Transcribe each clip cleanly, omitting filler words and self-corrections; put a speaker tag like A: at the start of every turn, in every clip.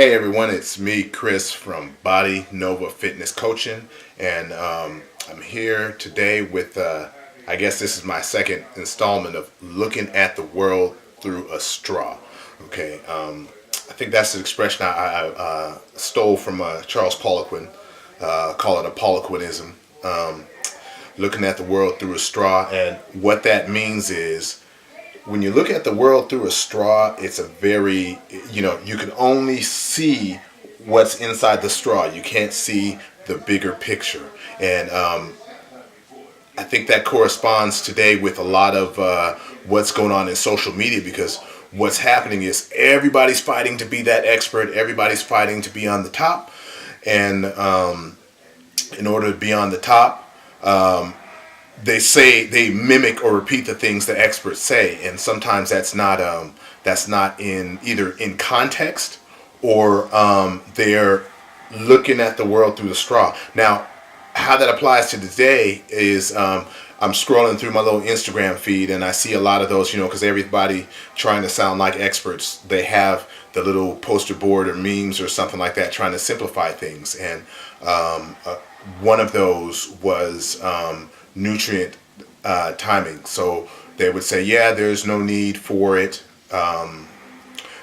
A: Hey everyone, it's me, Chris from Body Nova Fitness Coaching, and I'm here today with, I guess this is my second installment of looking at the world through a straw. Okay, I think that's an expression I stole from Charles Poliquin, call it a Poliquinism, looking at the world through a straw, and what that means is when you look at the world through a straw, it's a very, you can only see what's inside the straw. You can't see the bigger picture. And I think that corresponds today with a lot of what's going on in social media, because what's happening is everybody's fighting to be that expert. Everybody's fighting to be on the top. And in order to be on the top, they mimic or repeat the things the experts say, and sometimes that's not in either in context, or they're looking at the world through the straw. Now, how that applies to today is I'm scrolling through my little Instagram feed, and I see a lot of those, because everybody trying to sound like experts, they have the little poster board or memes or something like that trying to simplify things, and one of those was nutrient timing. So they would say, yeah, there's no need for it.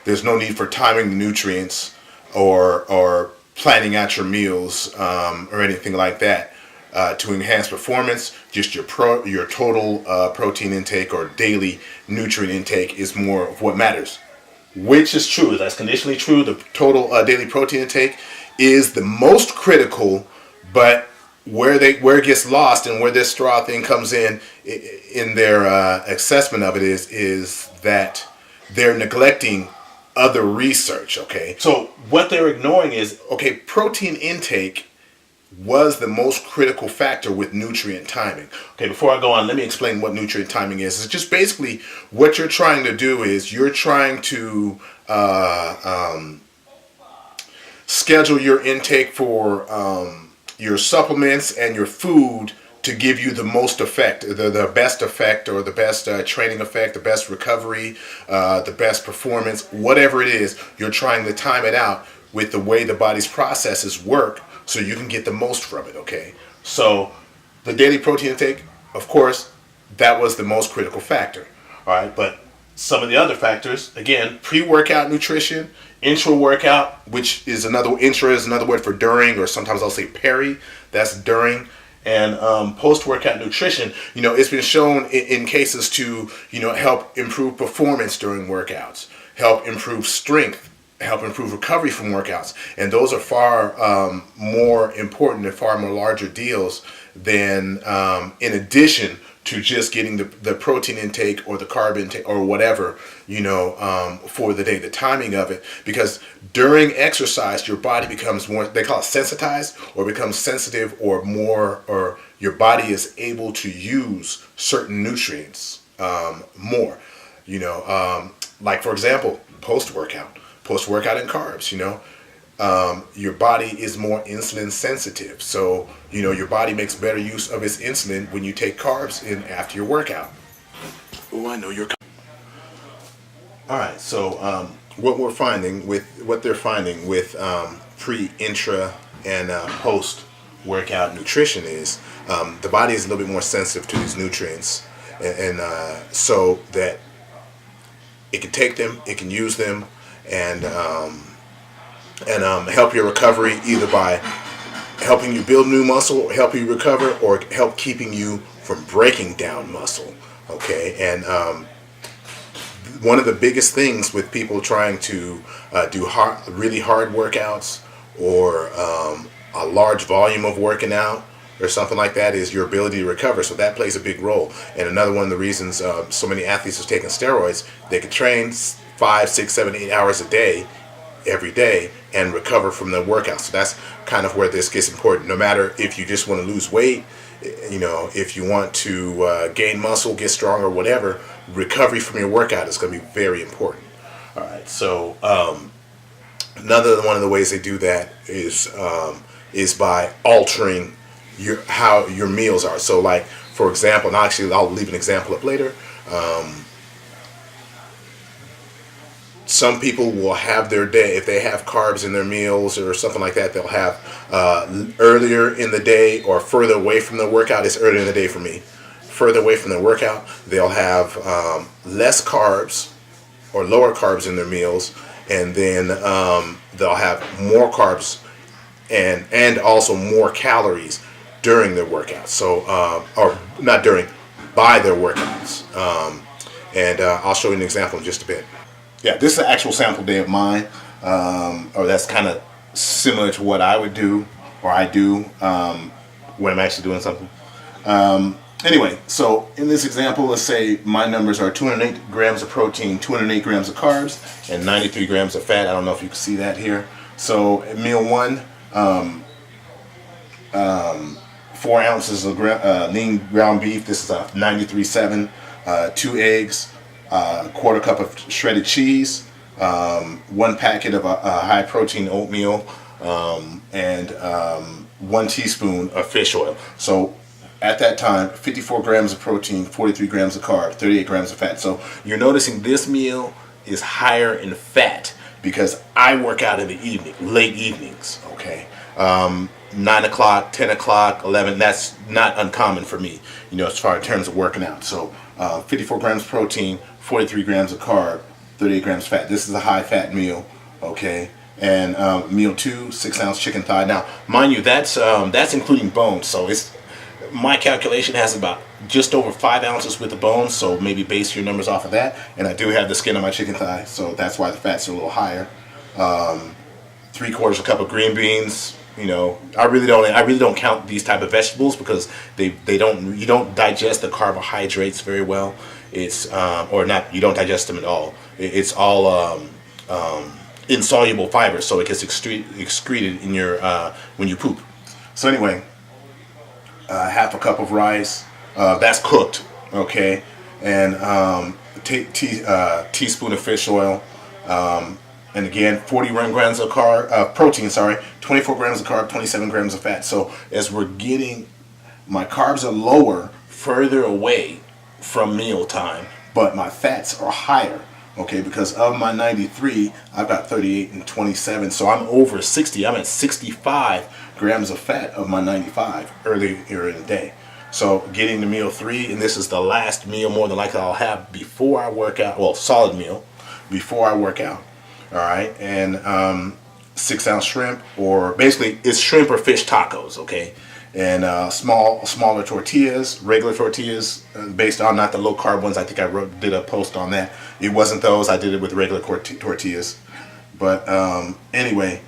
A: There's no need for timing the nutrients or planning out your meals or anything like that to enhance performance. Just your total protein intake or daily nutrient intake is more of what matters, which is true. That's conditionally true. The total daily protein intake is the most critical, but where it gets lost and where this straw thing comes in their assessment of it is that they're neglecting other research. Okay, so what they're ignoring is, okay, protein intake was the most critical factor with nutrient timing. Okay, before I go on, let me explain what nutrient timing is. It's just basically what you're trying to do is you're trying to schedule your intake for your supplements and your food to give you the most effect, the best effect, or the best training effect, the best recovery, the best performance, whatever it is. You're trying to time it out with the way the body's processes work so you can get the most from it, okay? So the daily protein intake, of course, that was the most critical factor, all right? But some of the other factors, again, pre-workout nutrition, intra-workout, which is another word for during, or sometimes I'll say peri, that's during, and post-workout nutrition. It's been shown in cases to, help improve performance during workouts, help improve strength, help improve recovery from workouts, and those are far more important and far more larger deals than, in addition to just getting the protein intake or the carb intake or whatever, for the day, the timing of it. Because during exercise, your body becomes more, they call it sensitized, or becomes sensitive, or your body is able to use certain nutrients more. Like for example, post-workout and carbs, your body is more insulin sensitive. So, your body makes better use of its insulin when you take carbs in after your workout. Oh, I know you're... All right, so what they're finding with pre, intra, and post-workout nutrition is the body is a little bit more sensitive to these nutrients, and so that it can take them, it can use them, and help your recovery, either by helping you build new muscle, or help you recover, or help keeping you from breaking down muscle. Okay, and one of the biggest things with people trying to do really hard workouts, or a large volume of working out, or something like that, is your ability to recover. So that plays a big role. And another one of the reasons so many athletes are taking steroids, they can train 5, 6, 7, 8 hours a day, every day, and recover from the workout. So that's kind of where this gets important. No matter if you just want to lose weight, if you want to gain muscle, get stronger, whatever, recovery from your workout is going to be very important. All right. So one of the ways they do that is by altering how your meals are. So, like, for example, and actually I'll leave an example up later. Some people will have their day, if they have carbs in their meals or something like that, they'll have earlier in the day or further away from the workout. It's earlier in the day for me. Further away from the workout, they'll have less carbs or lower carbs in their meals, and then they'll have more carbs and also more calories during their workouts. So, or not during, by their workouts. And I'll show you an example in just a bit. Yeah, this is an actual sample day of mine, or that's kind of similar to what I would do, or I do when I'm actually doing something. Anyway, so in this example, let's say my numbers are 208 grams of protein, 208 grams of carbs, and 93 grams of fat. I don't know if you can see that here. So at meal one, 4 ounces of lean ground beef. This is a 93.7. 2 eggs, quarter cup of shredded cheese, 1 packet of high protein oatmeal, and 1 teaspoon of fish oil. So at that time, 54 grams of protein, 43 grams of carb, 38 grams of fat. So you're noticing this meal is higher in fat because I work out in the evening, late evenings, okay? 9 o'clock, 10 o'clock, 11, that's not uncommon for me, as far in terms of working out. So 54 grams protein, 43 grams of carb, 38 grams fat. This is a high fat meal, okay? And meal 2, 6 ounce chicken thigh. Now, mind you, that's including bones. So my calculation has about just over 5 ounces with the bones. So maybe base your numbers off of that. And I do have the skin on my chicken thigh, so that's why the fats are a little higher. 3/4 cup of green beans. I really don't count these type of vegetables because you don't digest the carbohydrates very well. It's or not, you don't digest them at all. It's all insoluble fiber, so it gets excreted in your when you poop. So anyway, half a cup of rice that's cooked, okay, and teaspoon of fish oil. And again, 41 grams of protein, 24 grams of carb, 27 grams of fat. So as we're getting, my carbs are lower, further away from meal time, but my fats are higher, okay? Because of my 93, I've got 38 and 27, so I'm over 60. I'm at 65 grams of fat of my 95 earlier in the day. So getting to meal 3, and this is the last meal more than likely I'll have before I work out, well, solid meal, before I work out. All right, and 6 ounce shrimp, or basically it's shrimp or fish tacos, okay, and smaller tortillas, regular tortillas, based on not the low carb ones. I think I did a post on that. It wasn't those. I did it with regular tortillas. But anyway,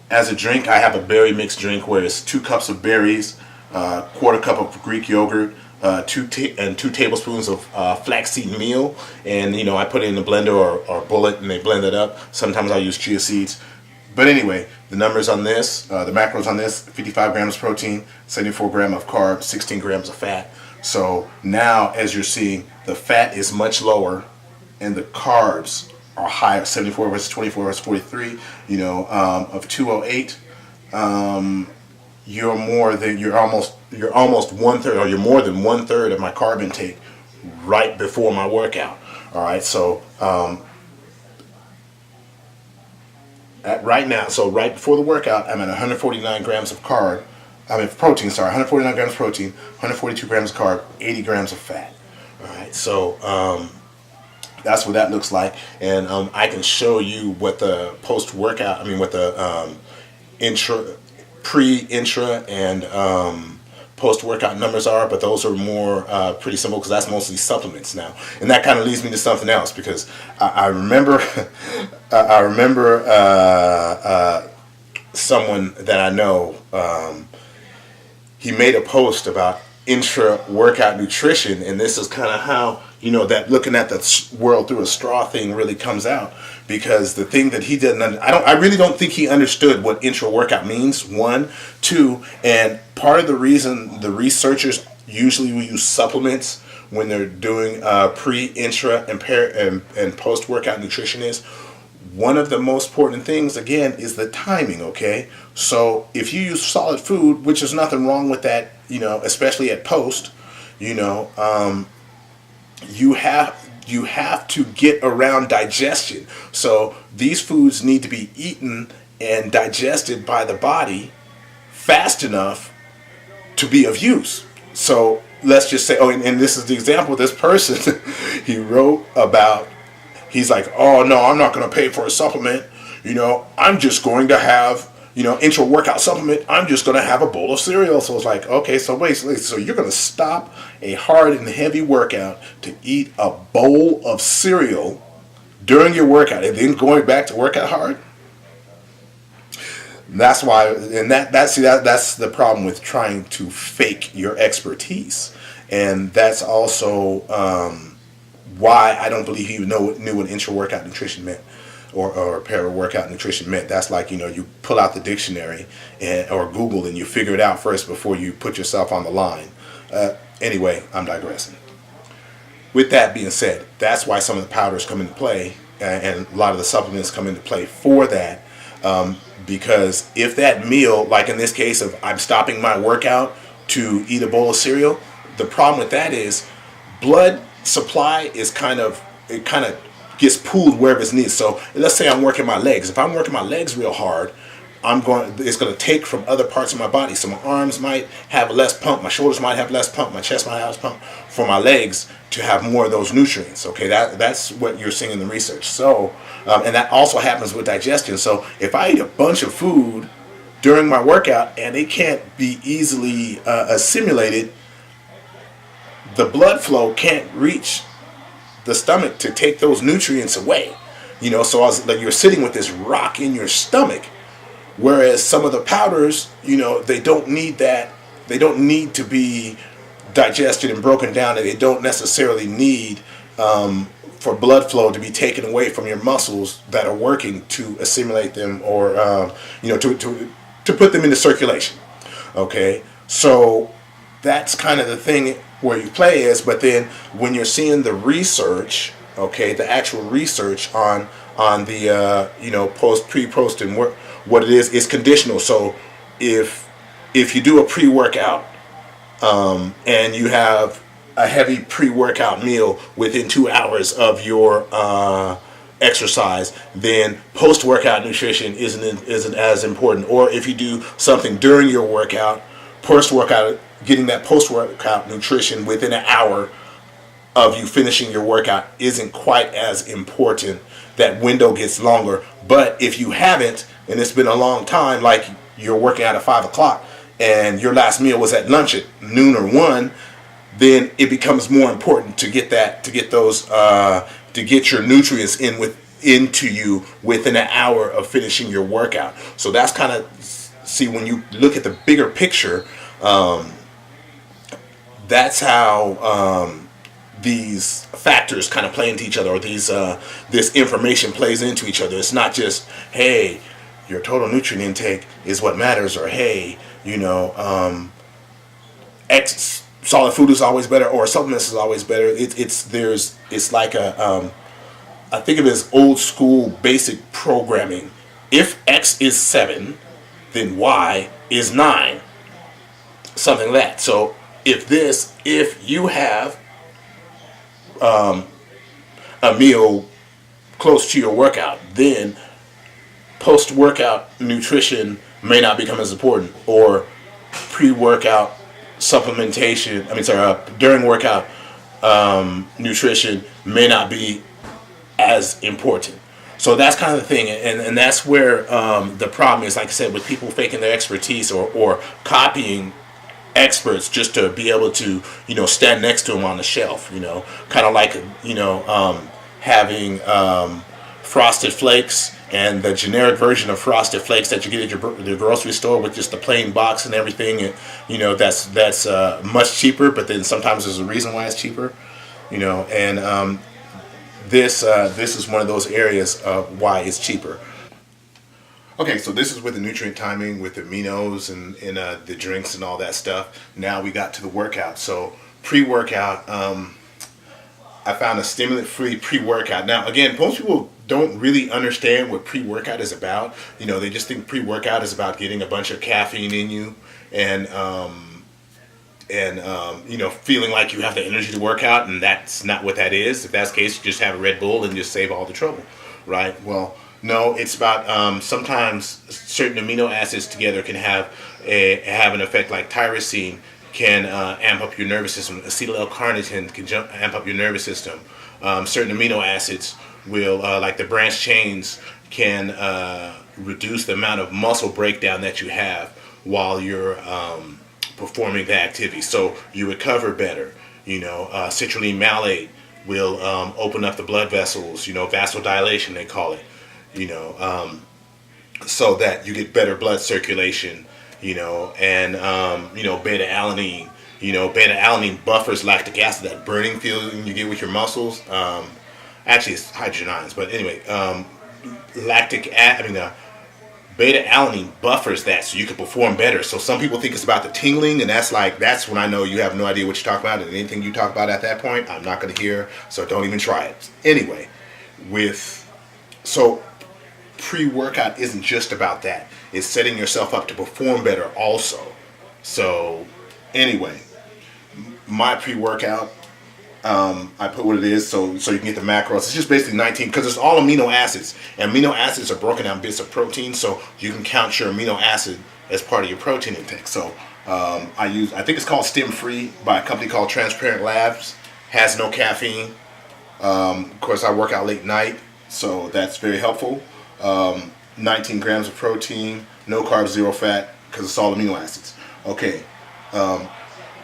A: as a drink, I have a berry mixed drink where it's 2 cups of berries, quarter cup of Greek yogurt, 2 tablespoons of flaxseed meal, and I put it in the blender or bullet, and they blend it up. Sometimes I'll use chia seeds. But anyway, the numbers on this, the macros on this: 55 grams protein, 74 grams of carbs, 16 grams of fat. So now, as you're seeing, the fat is much lower, and the carbs are higher. 74 versus 24 versus 43. Of 208. You're almost 1/3, or you're more than 1/3 of my carb intake right before my workout. All right, so right before the workout, I'm at 149 grams of protein. 149 grams of protein, 142 grams of carb, 80 grams of fat. All right, so that's what that looks like, and I can show you what the post-workout. What the pre-intra and post-workout numbers are, but those are more pretty simple because that's mostly supplements now. And that kind of leads me to something else, because I remember someone that I know, he made a post about intra-workout nutrition, and this is kind of how that looking at the world through a straw thing really comes out. Because the thing that he didn't, I really don't think he understood what intra-workout means. 1, 2, and part of the reason the researchers usually will use supplements when they're doing pre, intra, and post-workout nutrition is, one of the most important things, again, is the timing, okay? So if you use solid food, which is nothing wrong with that, especially at post, you have to get around digestion. So these foods need to be eaten and digested by the body fast enough to be of use. So let's just say, and this is the example of this person. He wrote about, he's like, oh no, I'm not going to pay for a supplement. I'm just going to have, intra workout supplement. I'm just going to have a bowl of cereal. So it's like, okay, so wait, so you're going to stop a hard and heavy workout to eat a bowl of cereal during your workout and then going back to work out hard? That's why, and that's the problem with trying to fake your expertise, and that's also why I don't believe he knew what intra-workout nutrition meant, or para-workout nutrition meant. That's like, you pull out the dictionary or Google and you figure it out first before you put yourself on the line. Anyway, I'm digressing. With that being said, that's why some of the powders come into play, and a lot of the supplements come into play for that. Because if that meal, like in this case of I'm stopping my workout to eat a bowl of cereal, the problem with that is blood supply is kind of gets pooled wherever it's needed. So let's say I'm working my legs. If I'm working my legs real hard, it's going to take from other parts of my body. So my arms might have less pump, my shoulders might have less pump, my chest might have less pump for my legs to have more of those nutrients. Okay, that's what you're seeing in the research. So, and that also happens with digestion. So if I eat a bunch of food during my workout and it can't be easily assimilated, the blood flow can't reach the stomach to take those nutrients away. So you're sitting with this rock in your stomach. Whereas some of the powders, they don't need that. They don't need to be digested and broken down, and they don't necessarily need for blood flow to be taken away from your muscles that are working to assimilate them, or to put them into circulation. Okay, so that's kind of the thing where you play is. But then when you're seeing the research, okay, the actual research on the post and what it is, it's conditional. So if you do a pre-workout and you have a heavy pre-workout meal within 2 hours of your exercise, then post-workout nutrition isn't as important. Or if you do something during your workout, post-workout, getting that post-workout nutrition within an hour of you finishing your workout isn't quite as important. That window gets longer. But if you haven't, and it's been a long time, like you're working out at 5 o'clock and your last meal was at lunch at noon or 1, then it becomes more important to get your nutrients into you within an hour of finishing your workout. So that's kind of, see, when you look at the bigger picture, that's how these factors kind of play into each other, or this information plays into each other. It's not just, hey, your total nutrient intake is what matters, or hey, X solid food is always better, or supplements is always better. It's like I think of it as old school basic programming. If X is 7, then Y is 9. Something like that. So if you have a meal close to your workout, then post-workout nutrition may not become as important, or pre-workout supplementation, during workout nutrition may not be as important. So that's kind of the thing, and that's where the problem is, like I said, with people faking their expertise or copying experts just to be able to, stand next to them on the shelf, kind of like, having Frosted Flakes and the generic version of Frosted Flakes that you get at your grocery store with just the plain box and everything, and that's much cheaper. But then sometimes there's a reason why it's cheaper, and this is one of those areas of why it's cheaper. Okay, so this is with the nutrient timing, with the aminos and the drinks and all that stuff. Now we got to the workout. So pre-workout, I found a stimulant-free pre-workout. Now, again, most people don't really understand what pre-workout is about. They just think pre-workout is about getting a bunch of caffeine in you and and feeling like you have the energy to work out, and that's not what that is. If that's the case, you just have a Red Bull and just save all the trouble, right? Well, no, it's about sometimes certain amino acids together can have an effect, like tyrosine can amp up your nervous system. Acetyl L-carnitine can amp up your nervous system. Certain amino acids will, like the branched chains, can reduce the amount of muscle breakdown that you have while you're performing the activity. So you recover better. Citrulline malate will open up the blood vessels, vasodilation they call it, so that you get better blood circulation, and beta alanine. Beta alanine buffers lactic acid, that burning feeling you get with your muscles. Actually, it's hydrogen ions, but anyway, beta alanine buffers that so you can perform better. So some people think it's about the tingling, and that's when I know you have no idea what you're talking about, and anything you talk about at that point, I'm not going to hear, so don't even try it. Anyway, pre-workout isn't just about that. It's setting yourself up to perform better also. So anyway, my pre-workout, I put what it is so you can get the macros. It's just basically 19, because it's all amino acids. And amino acids are broken down bits of protein, so you can count your amino acid as part of your protein intake. So I think it's called Stem Free by a company called Transparent Labs. Has no caffeine. Of course, I work out late night, so that's very helpful. 19 grams of protein, no carbs, zero fat, because it's all amino acids. Okay.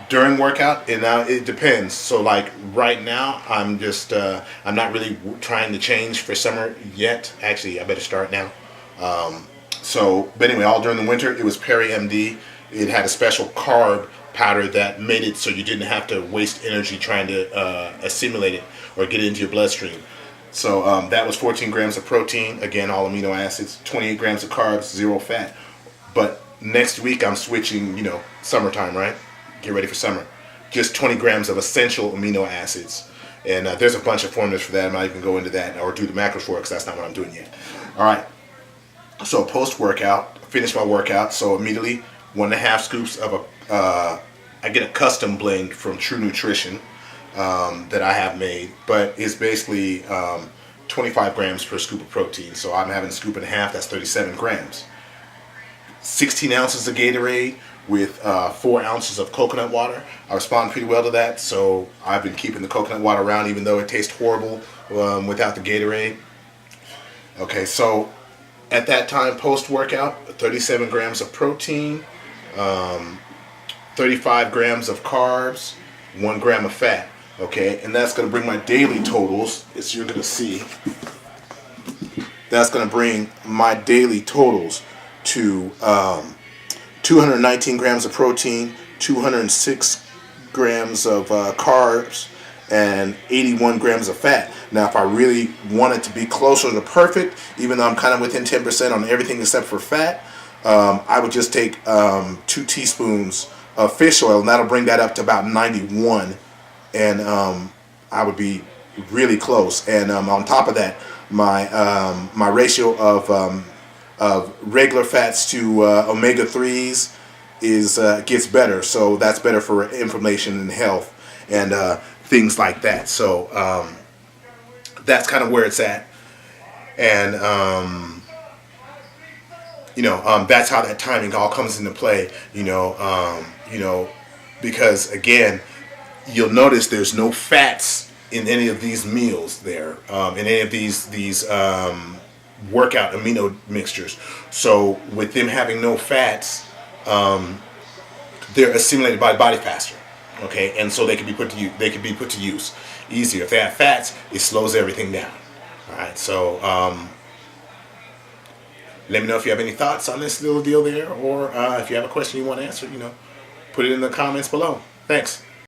A: During workout, and now it depends. So like right now, I'm not really trying to change for summer yet. Actually, I better start now. But anyway, all during the winter, it was Peri MD. It had a special carb powder that made it so you didn't have to waste energy trying to assimilate it or get it into your bloodstream. So that was 14 grams of protein, again, all amino acids, 28 grams of carbs, zero fat. But next week, I'm switching, summertime, right? Get ready for summer. Just 20 grams of essential amino acids. And there's a bunch of formulas for that. I'm not even going into that or do the macros for it, because that's not what I'm doing yet. All right. So post-workout, finish my workout. So immediately, 1.5 scoops of I get a custom blend from True Nutrition that I have made. But it's basically 25 grams per scoop of protein. So I'm having a scoop and a half. That's 37 grams. 16 ounces of Gatorade with 4 ounces of coconut water. I respond pretty well to that, so I've been keeping the coconut water around, even though it tastes horrible without the Gatorade. Okay, so at that time, post-workout, 37 grams of protein, 35 grams of carbs, 1 gram of fat. Okay, and that's going to bring my daily totals, as you're going to see. That's going to bring my daily totals to 219 grams of protein, 206 grams of carbs, and 81 grams of fat. Now, if I really wanted to be closer to perfect, even though I'm kind of within 10% on everything except for fat, I would just take 2 teaspoons of fish oil, and that'll bring that up to about 91, and I would be really close. And on top of that, my ratio of regular fats to omega-3s gets better, so that's better for inflammation and health and things like that. So that's kind of where it's at, and that's how that timing all comes into play. Because again, you'll notice there's no fats in any of these meals there, in any of these workout amino mixtures. So with them having no fats, they're assimilated by the body faster. Okay, and so they can be put to use easier. If they have fats, it slows everything down. All right, so let me know if you have any thoughts on this little deal there, or if you have a question you want to answer, put it in the comments below. Thanks.